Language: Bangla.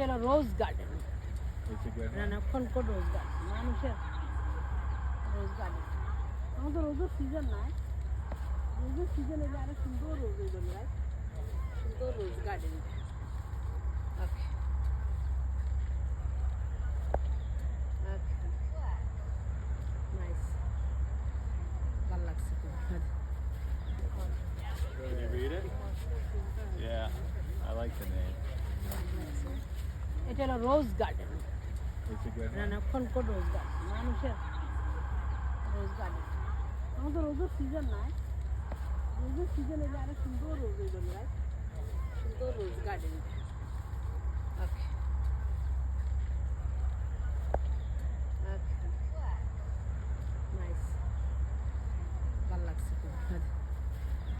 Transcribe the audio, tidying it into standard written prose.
এটা হলো rose garden, It's a good one. রানাক্ষণকোট রোজ গার্ডেন, মানুষের রোজ গার্ডেন। এখন তো রোজের সিজন নাই, রোজের সিজনে যে আরো সুন্দর রোজ হইল, রাইট? সুন্দর রোজ গার্ডেন। ওকে নাইস, ভালো লাগছে খুব। Did you read it? Yeah, I like the name. এটা হলো rose garden, It's a good one. রানাক্ষণকোট রোজ গার্ডেন, মানুষের রোজ গার্ডেন। এখন তো রোজের সিজন নাই, রোজের সিজনে যে আরো সুন্দর রোজ হইল, রাইট? সুন্দর রোজ গার্ডেন। ওকে